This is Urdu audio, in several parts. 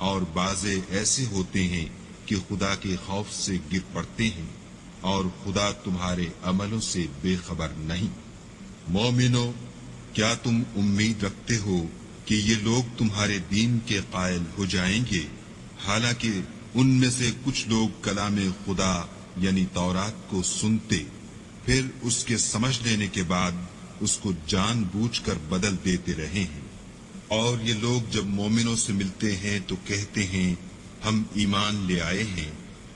اور بعضے ایسے ہوتے ہیں کہ خدا کے خوف سے گر پڑتے ہیں اور خدا تمہارے عملوں سے بے خبر نہیں۔ مومنو، کیا تم امید رکھتے ہو کہ یہ لوگ تمہارے دین کے قائل ہو جائیں گے، حالانکہ ان میں سے کچھ لوگ کلام خدا یعنی تورات کو سنتے پھر اس کے سمجھ لینے کے بعد اس کو جان بوجھ کر بدل دیتے رہے ہیں۔ اور یہ لوگ جب مومنوں سے ملتے ہیں تو کہتے ہیں ہم ایمان لے آئے ہیں،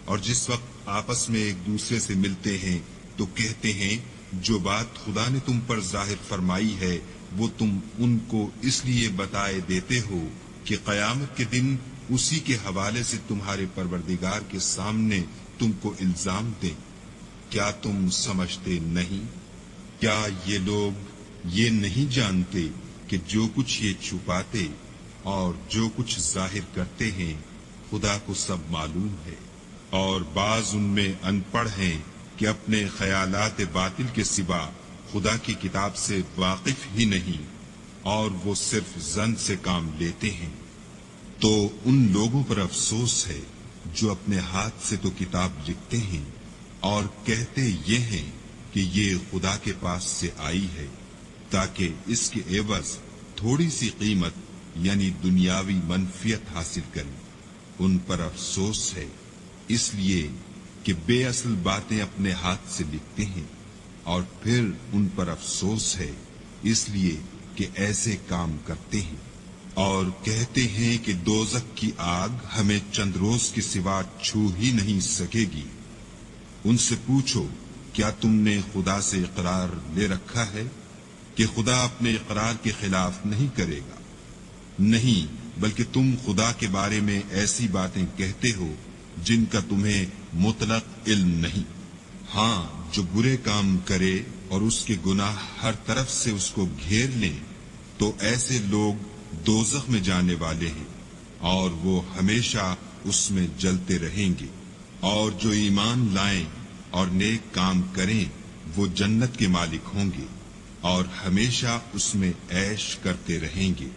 اور جس وقت آپس میں ایک دوسرے سے ملتے ہیں تو کہتے ہیں جو بات خدا نے تم پر ظاہر فرمائی ہے وہ تم ان کو اس لیے بتائے دیتے ہو کہ قیامت کے دن اسی کے حوالے سے تمہارے پروردگار کے سامنے تم کو الزام دیں۔ کیا تم سمجھتے نہیں؟ کیا یہ لوگ یہ نہیں جانتے کہ جو کچھ یہ چھپاتے اور جو کچھ ظاہر کرتے ہیں خدا کو سب معلوم ہے؟ اور بعض ان میں ان پڑھ ہیں کہ اپنے خیالات باطل کے سوا خدا کی کتاب سے واقف ہی نہیں، اور وہ صرف ظن سے کام لیتے ہیں۔ تو ان لوگوں پر افسوس ہے جو اپنے ہاتھ سے تو کتاب لکھتے ہیں اور کہتے یہ ہیں کہ یہ خدا کے پاس سے آئی ہے تاکہ اس کے عوض تھوڑی سی قیمت یعنی دنیاوی منفیت حاصل کریں۔ ان پر افسوس ہے اس لیے کہ بے اصل باتیں اپنے ہاتھ سے لکھتے ہیں، اور پھر ان پر افسوس ہے اس لیے کہ ایسے کام کرتے ہیں، اور کہتے ہیں کہ دوزخ کی آگ ہمیں چند روز کے سوا چھو ہی نہیں سکے گی۔ ان سے پوچھو کیا تم نے خدا سے اقرار لے رکھا ہے کہ خدا اپنے اقرار کے خلاف نہیں کرے گا؟ نہیں، بلکہ تم خدا کے بارے میں ایسی باتیں کہتے ہو جن کا تمہیں مطلق علم نہیں۔ ہاں، جو برے کام کرے اور اس کے گناہ ہر طرف سے اس کو گھیر لیں تو ایسے لوگ دوزخ میں جانے والے ہیں اور وہ ہمیشہ اس میں جلتے رہیں گے، اور جو ایمان لائیں اور نیک کام کریں وہ جنت کے مالک ہوں گے اور ہمیشہ اس میں عیش کرتے رہیں گے۔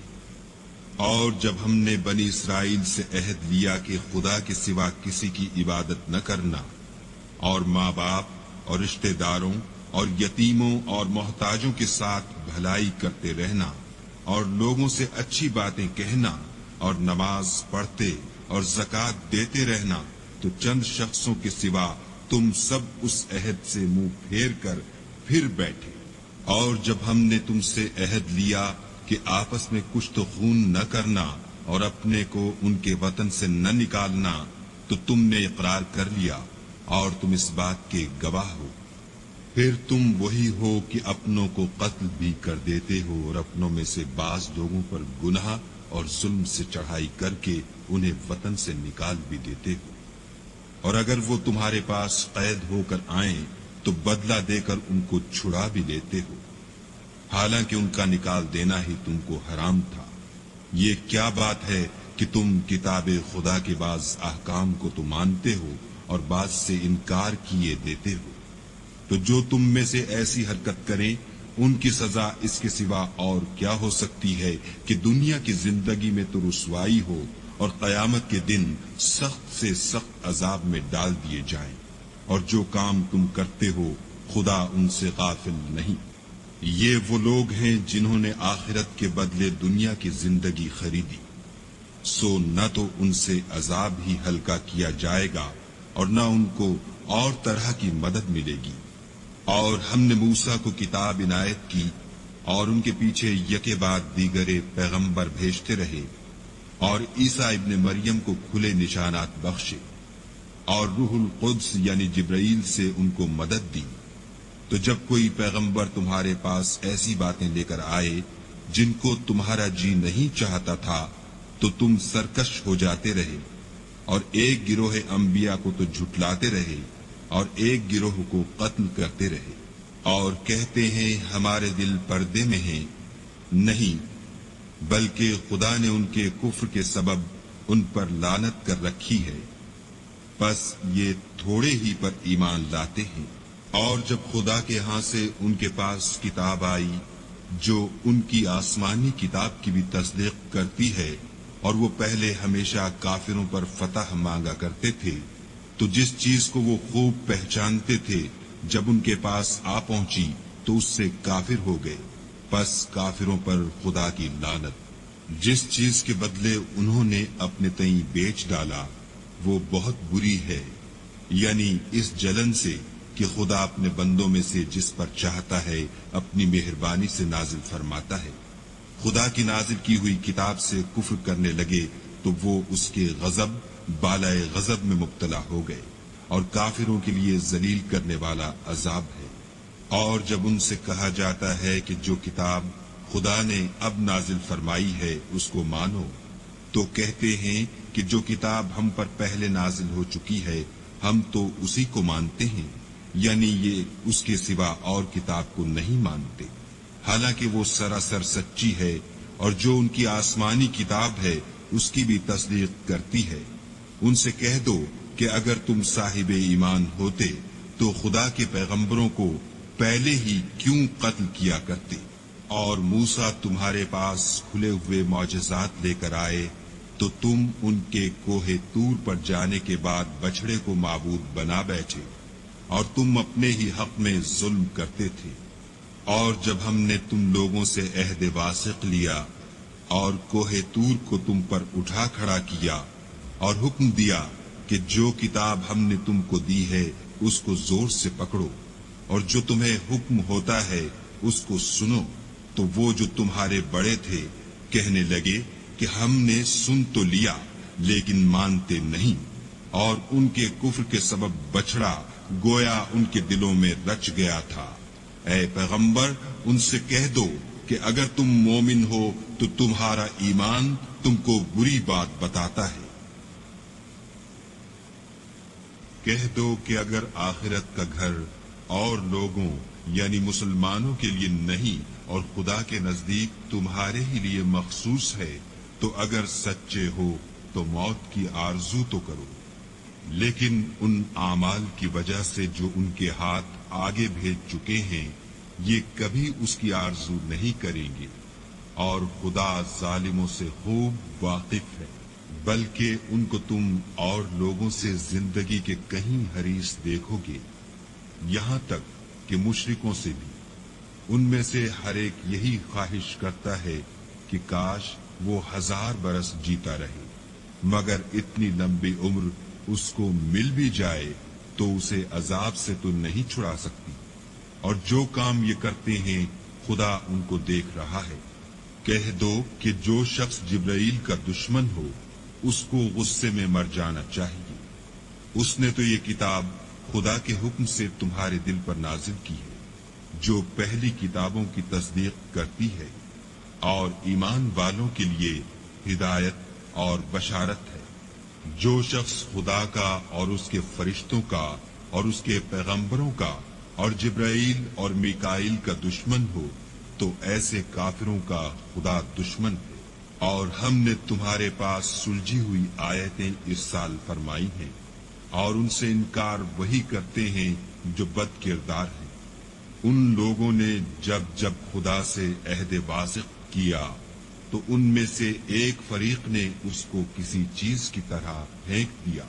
اور جب ہم نے بنی اسرائیل سے عہد لیا کہ خدا کے سوا کسی کی عبادت نہ کرنا، اور ماں باپ اور رشتہ داروں اور یتیموں اور محتاجوں کے ساتھ بھلائی کرتے رہنا اور لوگوں سے اچھی باتیں کہنا اور نماز پڑھتے اور زکوٰۃ دیتے رہنا، تو چند شخصوں کے سوا تم سب اس عہد سے منہ پھیر کر پھر بیٹھے۔ اور جب ہم نے تم سے عہد لیا کہ آپس میں کچھ تو خون نہ کرنا اور اپنے کو ان کے وطن سے نہ نکالنا، تو تم نے اقرار کر لیا اور تم اس بات کے گواہ ہو۔ پھر تم وہی ہو کہ اپنوں کو قتل بھی کر دیتے ہو اور اپنوں میں سے بعض لوگوں پر گناہ اور ظلم سے چڑھائی کر کے انہیں وطن سے نکال بھی دیتے ہو، اور اگر وہ تمہارے پاس قید ہو کر آئیں تو بدلہ دے کر ان کو چھڑا بھی لیتے ہو، حالانکہ ان کا نکال دینا ہی تم کو حرام تھا۔ یہ کیا بات ہے کہ تم کتاب خدا کے بعض احکام کو تو مانتے ہو اور بعض سے انکار کیے دیتے ہو؟ تو جو تم میں سے ایسی حرکت کریں ان کی سزا اس کے سوا اور کیا ہو سکتی ہے کہ دنیا کی زندگی میں تو رسوائی ہو اور قیامت کے دن سخت سے سخت عذاب میں ڈال دیے جائیں۔ اور جو کام تم کرتے ہو خدا ان سے غافل نہیں۔ یہ وہ لوگ ہیں جنہوں نے آخرت کے بدلے دنیا کی زندگی خریدی، سو نہ تو ان سے عذاب ہی ہلکا کیا جائے گا اور نہ ان کو اور طرح کی مدد ملے گی۔ اور ہم نے موسیٰ کو کتاب عنایت کی اور ان کے پیچھے یکے بعد دیگرے پیغمبر بھیجتے رہے، اور عیسیٰ ابن مریم کو کھلے نشانات بخشے، اور روح القدس یعنی جبرائیل سے ان کو مدد دی۔ تو جب کوئی پیغمبر تمہارے پاس ایسی باتیں لے کر آئے جن کو تمہارا جی نہیں چاہتا تھا تو تم سرکش ہو جاتے رہے، اور ایک گروہ انبیاء کو تو جھٹلاتے رہے اور ایک گروہ کو قتل کرتے رہے، اور کہتے ہیں ہمارے دل پردے میں ہیں۔ نہیں، بلکہ خدا نے ان کے کفر کے سبب ان پر لعنت کر رکھی ہے، بس یہ تھوڑے ہی پر ایمان لاتے ہیں۔ اور جب خدا کے ہاں سے ان کے پاس کتاب آئی جو ان کی آسمانی کتاب کی بھی تصدیق کرتی ہے، اور وہ پہلے ہمیشہ کافروں پر فتح مانگا کرتے تھے، تو جس چیز کو وہ خوب پہچانتے تھے جب ان کے پاس آ پہنچی تو اس سے کافر ہو گئے، پس کافروں پر خدا کی لعنت۔ جس چیز کے بدلے انہوں نے اپنے تئیں بیچ ڈالا وہ بہت بری ہے، یعنی اس جلن سے کہ خدا اپنے بندوں میں سے جس پر چاہتا ہے اپنی مہربانی سے نازل فرماتا ہے۔ خدا کی نازل کی ہوئی کتاب سے کفر کرنے لگے تو وہ اس کے غضب بالائے غضب میں مبتلا ہو گئے، اور کافروں کے لیے ذلیل کرنے والا عذاب ہے۔ اور جب ان سے کہا جاتا ہے کہ جو کتاب خدا نے اب نازل فرمائی ہے اس کو مانو، تو کہتے ہیں کہ جو کتاب ہم پر پہلے نازل ہو چکی ہے ہم تو اسی کو مانتے ہیں، یعنی یہ اس کے سوا اور کتاب کو نہیں مانتے، حالانکہ وہ سراسر سچی ہے، اور جو ان کی آسمانی کتاب ہے اس کی بھی تصدیق کرتی ہے۔ ان سے کہہ دو کہ اگر تم صاحب ایمان ہوتے تو خدا کے پیغمبروں کو پہلے ہی کیوں قتل کیا کرتے، اور موسیٰ تمہارے پاس کھلے ہوئے معجزات لے کر آئے تو تم ان کے کوہ طور پر جانے کے بعد بچھڑے کو معبود بنا بیٹھے، اور تم اپنے ہی حق میں ظلم کرتے تھے۔ اور جب ہم نے تم لوگوں سے عہد واثق لیا اور کوہ طور کو تم پر اٹھا کھڑا کیا اور حکم دیا کہ جو کتاب ہم نے تم کو دی ہے اس کو زور سے پکڑو، اور جو تمہیں حکم ہوتا ہے اس کو سنو، تو وہ جو تمہارے بڑے تھے کہنے لگے کہ ہم نے سن تو لیا لیکن مانتے نہیں، اور ان کے کفر کے سبب بچھڑا گویا ان کے دلوں میں رچ گیا تھا۔ اے پیغمبر ان سے کہہ دو کہ اگر تم مومن ہو تو تمہارا ایمان تم کو بری بات بتاتا ہے۔ کہہ دو کہ اگر آخرت کا گھر اور لوگوں یعنی مسلمانوں کے لیے نہیں اور خدا کے نزدیک تمہارے ہی لیے مخصوص ہے تو اگر سچے ہو تو موت کی آرزو تو کرو، لیکن ان اعمال کی وجہ سے جو ان کے ہاتھ آگے بھیج چکے ہیں یہ کبھی اس کی آرزو نہیں کریں گے، اور خدا ظالموں سے خوب واقف ہے۔ بلکہ ان کو تم اور لوگوں سے زندگی کے کہیں حریص دیکھو گے، یہاں تک کہ مشرکوں سے بھی۔ ان میں سے ہر ایک یہی خواہش کرتا ہے کہ کاش وہ 1000 برس جیتا رہے، مگر اتنی لمبی عمر اس کو مل بھی جائے تو اسے عذاب سے تو نہیں چھڑا سکتی، اور جو کام یہ کرتے ہیں خدا ان کو دیکھ رہا ہے۔ کہہ دو کہ جو شخص جبرائیل کا دشمن ہو اس کو غصے میں مر جانا چاہیے، اس نے تو یہ کتاب خدا کے حکم سے تمہارے دل پر نازل کی ہے جو پہلی کتابوں کی تصدیق کرتی ہے، اور ایمان والوں کے لیے ہدایت اور بشارت ہے۔ جو شخص خدا کا اور اس کے فرشتوں کا اور اس کے پیغمبروں کا اور جبرائیل اور میکائیل کا دشمن ہو تو ایسے کافروں کا خدا دشمن ہے۔ اور ہم نے تمہارے پاس سلجھی ہوئی آیتیں ارسال فرمائی ہیں، اور ان سے انکار وہی کرتے ہیں جو بد کردار ہیں۔ ان لوگوں نے جب خدا سے عہد واثق کیا تو ان میں سے ایک فریق نے اس کو کسی چیز کی طرح پھینک دیا۔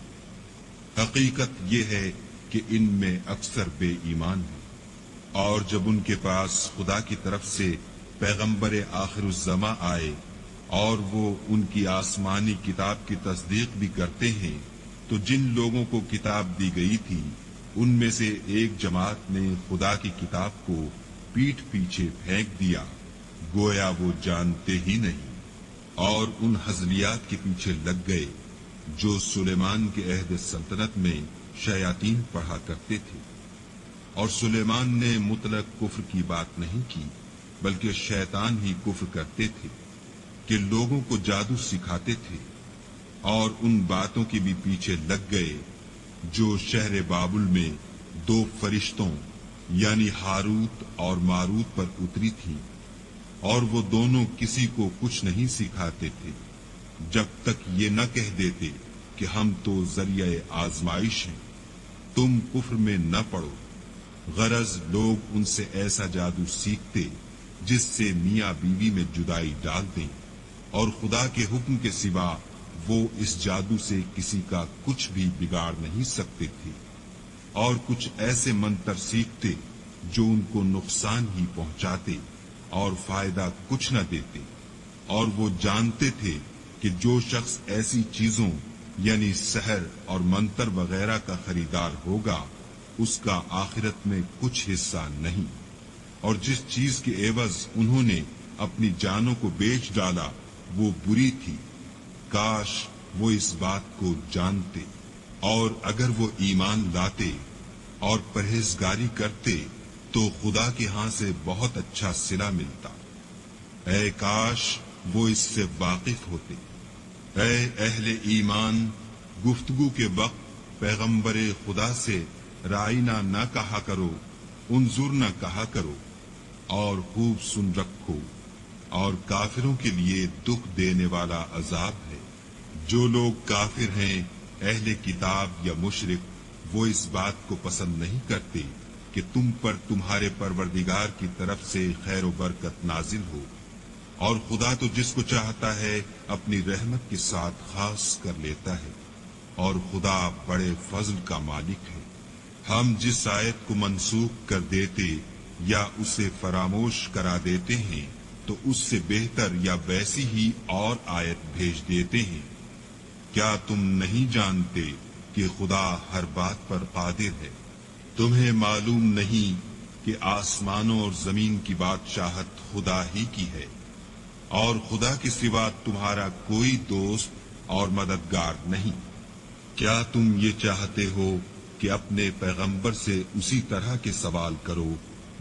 حقیقت یہ ہے کہ ان میں اکثر بے ایمان ہیں۔ اور جب ان کے پاس خدا کی طرف سے پیغمبر آخر الزماں آئے اور وہ ان کی آسمانی کتاب کی تصدیق بھی کرتے ہیں تو جن لوگوں کو کتاب دی گئی تھی ان میں سے ایک جماعت نے خدا کی کتاب کو پیٹھ پیچھے پھینک دیا گویا وہ جانتے ہی نہیں، اور ان ہزلیات کے پیچھے لگ گئے جو سلیمان کے عہد سلطنت میں شیاطین پڑھا کرتے تھے۔ اور سلیمان نے مطلق کفر کی بات نہیں کی بلکہ شیطان ہی کفر کرتے تھے کہ لوگوں کو جادو سکھاتے تھے، اور ان باتوں کے بھی پیچھے لگ گئے جو شہر بابل میں 2 فرشتوں یعنی ہاروت اور ماروت پر اتری تھی، اور وہ دونوں کسی کو کچھ نہیں سکھاتے تھے جب تک یہ نہ کہہ دیتے کہ ہم تو ذریعہ آزمائش ہیں، تم کفر میں نہ پڑو۔ غرض لوگ ان سے ایسا جادو سیکھتے جس سے میاں بیوی میں جدائی ڈال دیں، اور خدا کے حکم کے سوا وہ اس جادو سے کسی کا کچھ بھی بگاڑ نہیں سکتے تھے، اور کچھ ایسے منتر سیکھتے جو ان کو نقصان ہی پہنچاتے اور فائدہ کچھ نہ دیتے، اور وہ جانتے تھے کہ جو شخص ایسی چیزوں یعنی سحر اور منتر وغیرہ کا خریدار ہوگا اس کا آخرت میں کچھ حصہ نہیں، اور جس چیز کے عوض انہوں نے اپنی جانوں کو بیچ ڈالا وہ بری تھی، کاش وہ اس بات کو جانتے، اور اگر وہ ایمان لاتے اور پرہیزگاری کرتے تو خدا کے ہاں سے بہت اچھا صلہ ملتا۔ اے کاش وہ اس سے واقف ہوتے۔ اے اہل ایمان، گفتگو کے وقت پیغمبر خدا سے رائنا نہ کہا کرو، انظر نہ کہا کرو، اور خوب سن رکھو، اور کافروں کے لیے دکھ دینے والا عذاب ہے۔ جو لوگ کافر ہیں، اہل کتاب یا مشرک، وہ اس بات کو پسند نہیں کرتے کہ تم پر تمہارے پروردگار کی طرف سے خیر و برکت نازل ہو، اور خدا تو جس کو چاہتا ہے اپنی رحمت کے ساتھ خاص کر لیتا ہے، اور خدا بڑے فضل کا مالک ہے۔ ہم جس آیت کو منسوخ کر دیتے یا اسے فراموش کرا دیتے ہیں تو اس سے بہتر یا ویسی ہی اور آیت بھیج دیتے ہیں۔ کیا تم نہیں جانتے کہ خدا ہر بات پر قادر ہے؟ تمہیں معلوم نہیں کہ آسمانوں اور زمین کی بادشاہت خدا ہی کی ہے، اور خدا کے سوا تمہارا کوئی دوست اور مددگار نہیں۔ کیا تم یہ چاہتے ہو کہ اپنے پیغمبر سے اسی طرح کے سوال کرو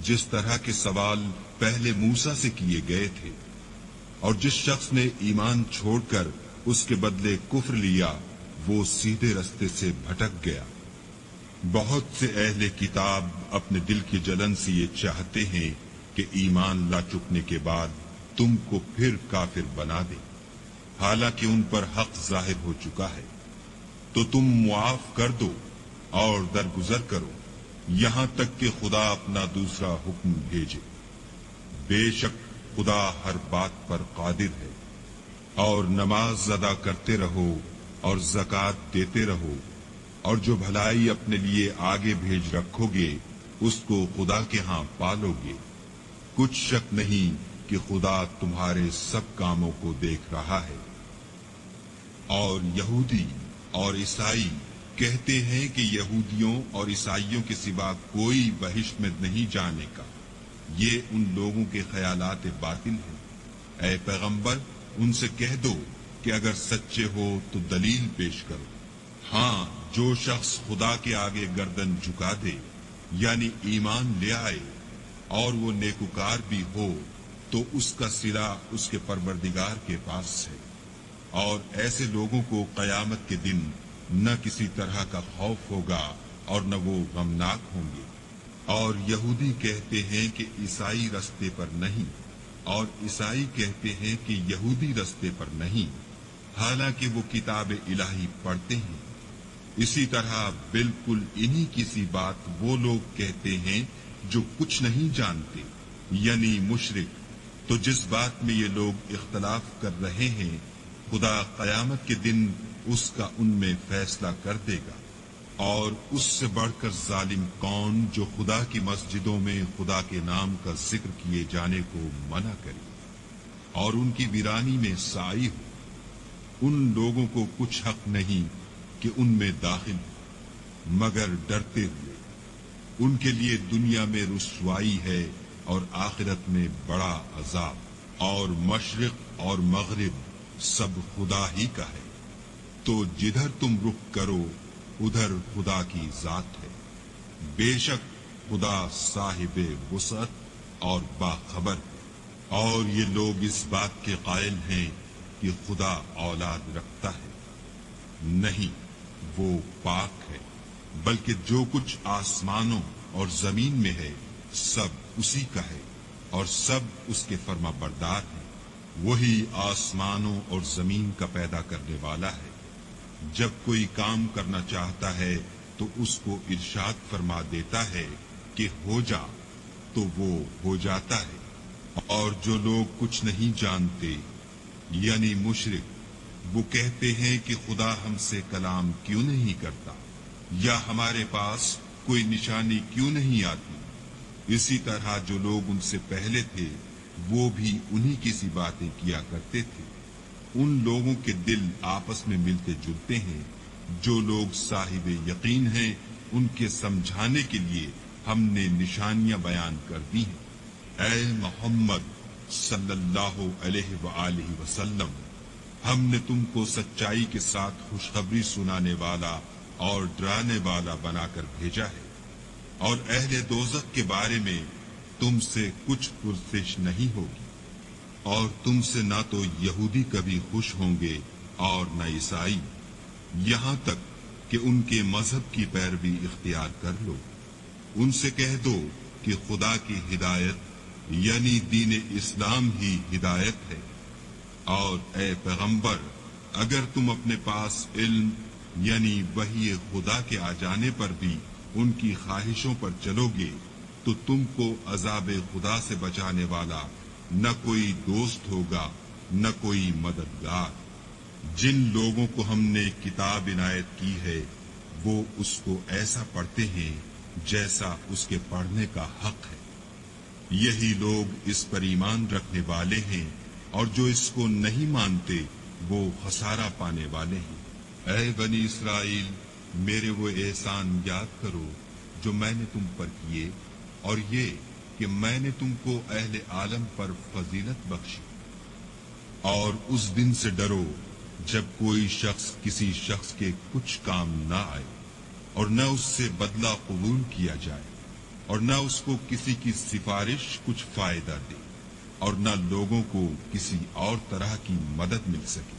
جس طرح کے سوال پہلے موسیٰ سے کیے گئے تھے؟ اور جس شخص نے ایمان چھوڑ کر اس کے بدلے کفر لیا وہ سیدھے رستے سے بھٹک گیا۔ بہت سے اہل کتاب اپنے دل کی جلن سے یہ چاہتے ہیں کہ ایمان لا چکنے کے بعد تم کو پھر کافر بنا دیں، حالانکہ ان پر حق ظاہر ہو چکا ہے۔ تو تم معاف کر دو اور درگزر کرو یہاں تک کہ خدا اپنا دوسرا حکم بھیجے۔ بے شک خدا ہر بات پر قادر ہے۔ اور نماز ادا کرتے رہو اور زکوٰۃ دیتے رہو، اور جو بھلائی اپنے لیے آگے بھیج رکھو گے اس کو خدا کے ہاں پالو گے۔ کچھ شک نہیں کہ خدا تمہارے سب کاموں کو دیکھ رہا ہے۔ اور یہودی اور عیسائی کہتے ہیں کہ یہودیوں اور عیسائیوں کے سوا کوئی بہشت میں نہیں جانے کا۔ یہ ان لوگوں کے خیالات باطل ہیں۔ اے پیغمبر، ان سے کہہ دو کہ اگر سچے ہو تو دلیل پیش کرو۔ ہاں، جو شخص خدا کے آگے گردن جھکا دے یعنی ایمان لے آئے اور وہ نیکوکار بھی ہو تو اس کا صلہ اس کے پروردگار کے پاس ہے، اور ایسے لوگوں کو قیامت کے دن نہ کسی طرح کا خوف ہوگا اور نہ وہ غمناک ہوں گے۔ اور یہودی کہتے ہیں کہ عیسائی رستے پر نہیں، اور عیسائی کہتے ہیں کہ یہودی رستے پر نہیں، حالانکہ وہ کتاب الہی پڑھتے ہیں۔ اسی طرح بالکل انہی کی سی بات وہ لوگ کہتے ہیں جو کچھ نہیں جانتے، یعنی مشرک۔ تو جس بات میں یہ لوگ اختلاف کر رہے ہیں خدا قیامت کے دن اس کا ان میں فیصلہ کر دے گا۔ اور اس سے بڑھ کر ظالم کون جو خدا کی مسجدوں میں خدا کے نام کا ذکر کیے جانے کو منع کرے اور ان کی ویرانی میں سائی ہو۔ ان لوگوں کو کچھ حق نہیں کہ ان میں داخل ہو مگر ڈرتے ہوئے۔ ان کے لیے دنیا میں رسوائی ہے اور آخرت میں بڑا عذاب۔ اور مشرق اور مغرب سب خدا ہی کا ہے، تو جدھر تم رخ کرو ادھر خدا کی ذات ہے۔ بے شک خدا صاحب وسعت اور باخبر ہے۔ اور یہ لوگ اس بات کے قائل ہیں کہ خدا اولاد رکھتا ہے، نہیں، وہ پاک ہے، بلکہ جو کچھ آسمانوں اور زمین میں ہے سب اسی کا ہے، اور سب اس کے فرما بردار ہیں۔ وہی آسمانوں اور زمین کا پیدا کرنے والا ہے۔ جب کوئی کام کرنا چاہتا ہے تو اس کو ارشاد فرما دیتا ہے کہ ہو جا، تو وہ ہو جاتا ہے۔ اور جو لوگ کچھ نہیں جانتے یعنی مشرک وہ کہتے ہیں کہ خدا ہم سے کلام کیوں نہیں کرتا، یا ہمارے پاس کوئی نشانی کیوں نہیں آتی۔ اسی طرح جو لوگ ان سے پہلے تھے وہ بھی انہی کی سی باتیں کیا کرتے تھے۔ ان لوگوں کے دل آپس میں ملتے جلتے ہیں۔ جو لوگ صاحب یقین ہیں ان کے سمجھانے کے لیے ہم نے نشانیاں بیان کر دی ہیں۔ اے محمد صلی اللہ علیہ وآلہ وسلم، ہم نے تم کو سچائی کے ساتھ خوشخبری سنانے والا اور ڈرانے والا بنا کر بھیجا ہے، اور اہل دوزخ کے بارے میں تم سے کچھ پرسش نہیں ہوگی، اور تم سے نہ تو یہودی کبھی خوش ہوں گے اور نہ عیسائی، یہاں تک کہ ان کے مذہب کی پیروی اختیار کر لو۔ ان سے کہہ دو کہ خدا کی ہدایت یعنی دین اسلام ہی ہدایت ہے، اور اے پیغمبر اگر تم اپنے پاس علم یعنی وحی خدا کے آ جانے پر بھی ان کی خواہشوں پر چلو گے تو تم کو عذاب خدا سے بچانے والا نہ کوئی دوست ہوگا نہ کوئی مددگار۔ جن لوگوں کو ہم نے کتاب عنایت کی ہے وہ اس کو ایسا پڑھتے ہیں جیسا اس کے پڑھنے کا حق ہے۔ یہی لوگ اس پر ایمان رکھنے والے ہیں، اور جو اس کو نہیں مانتے وہ خسارہ پانے والے ہیں۔ اے بنی اسرائیل، میرے وہ احسان یاد کرو جو میں نے تم پر کیے، اور یہ کہ میں نے تم کو اہل عالم پر فضیلت بخشی۔ اور اس دن سے ڈرو جب کوئی شخص کسی شخص کے کچھ کام نہ آئے، اور نہ اس سے بدلہ قبول کیا جائے، اور نہ اس کو کسی کی سفارش کچھ فائدہ دے، اور نہ لوگوں کو کسی اور طرح کی مدد مل سکے۔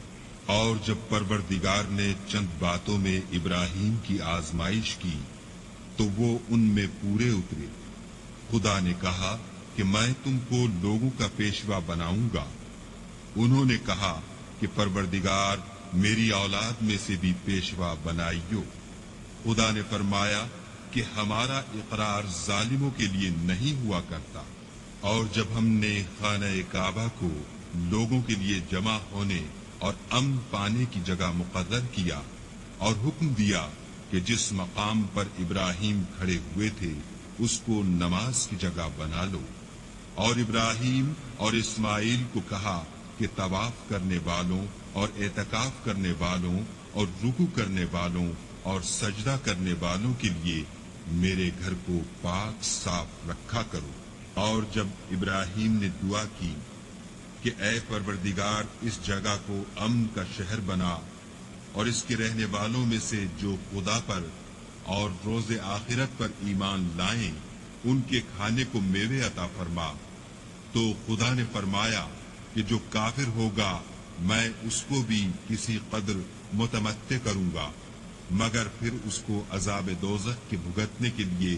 اور جب پروردگار نے چند باتوں میں ابراہیم کی آزمائش کی تو وہ ان میں پورے اترے۔ خدا نے کہا کہ میں تم کو لوگوں کا پیشوا بناؤں گا۔ انہوں نے کہا کہ پروردگار میری اولاد میں سے بھی پیشوا بنائیو۔ خدا نے فرمایا کہ ہمارا اقرار ظالموں کے لیے نہیں ہوا کرتا۔ اور جب ہم نے خانہ کعبہ کو لوگوں کے لیے جمع ہونے اور امن پانے کی جگہ مقرر کیا، اور حکم دیا کہ جس مقام پر ابراہیم کھڑے ہوئے تھے اس کو نماز کی جگہ بنا لو، اور ابراہیم اور اسماعیل کو کہا کہ طواف کرنے والوں اور اعتکاف کرنے والوں اور رکوع کرنے والوں اور سجدہ کرنے والوں کے لیے میرے گھر کو پاک صاف رکھا کرو۔ اور جب ابراہیم نے دعا کی کہ اے پروردگار اس جگہ کو امن کا شہر بنا، اور اس کے رہنے والوں میں سے جو خدا پر اور روز آخرت پر ایمان لائیں ان کے کھانے کو میوے عطا فرما، تو خدا نے فرمایا کہ جو کافر ہوگا میں اس کو بھی کسی قدر متمتع کروں گا، مگر پھر اس کو عذاب دوزخ کے بھگتنے کے لیے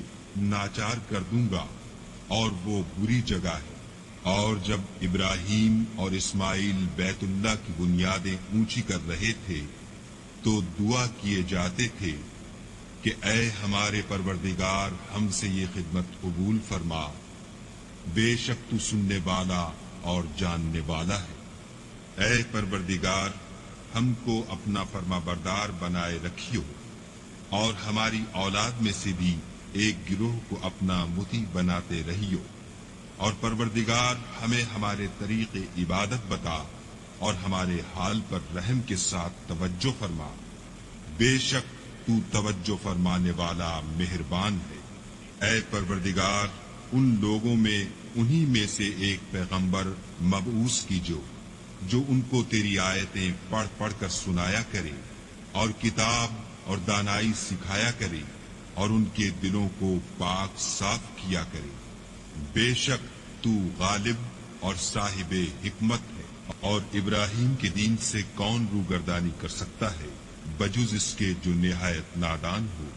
ناچار کر دوں گا، اور وہ بری جگہ ہے۔ اور جب ابراہیم اور اسماعیل بیت اللہ کی بنیادیں اونچی کر رہے تھے تو دعا کیے جاتے تھے کہ اے ہمارے پروردگار ہم سے یہ خدمت قبول فرما، بے شک تو سننے والا اور جاننے والا ہے۔ اے پروردگار ہم کو اپنا فرما بردار بنائے رکھیو، اور ہماری اولاد میں سے بھی ایک گروہ کو اپنا مطیع بناتے رہیو، اور پروردگار ہمیں ہمارے طریق عبادت بتا، اور ہمارے حال پر رحم کے ساتھ توجہ فرما، بے شک تو توجہ فرمانے والا مہربان ہے۔ اے پروردگار ان لوگوں میں انہی میں سے ایک پیغمبر مبعوث کیجو جو ان کو تیری آیتیں پڑھ پڑھ کر سنایا کرے، اور کتاب اور دانائی سکھایا کرے، اور ان کے دلوں کو پاک صاف کیا کرے۔ بے شک تو غالب اور صاحب حکمت ہے، اور ابراہیم کے دین سے کون روگردانی کر سکتا ہے بجز اس کے جو نہایت نادان ہو۔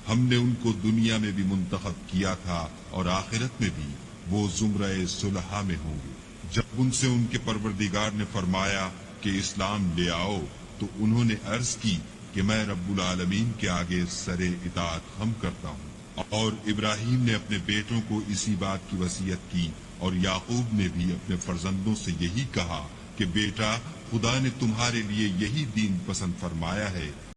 ہم نے ان کو دنیا میں بھی منتخب کیا تھا اور آخرت میں بھی وہ زمرہ صلحاء میں ہوں گے۔ جب ان سے ان کے پروردگار نے فرمایا کہ اسلام لے آؤ تو انہوں نے عرض کی کہ میں رب العالمین کے آگے سر اطاعت خم کرتا ہوں۔ اور ابراہیم نے اپنے بیٹوں کو اسی بات کی وصیت کی، اور یعقوب نے بھی اپنے فرزندوں سے یہی کہا کہ بیٹا خدا نے تمہارے لیے یہی دین پسند فرمایا ہے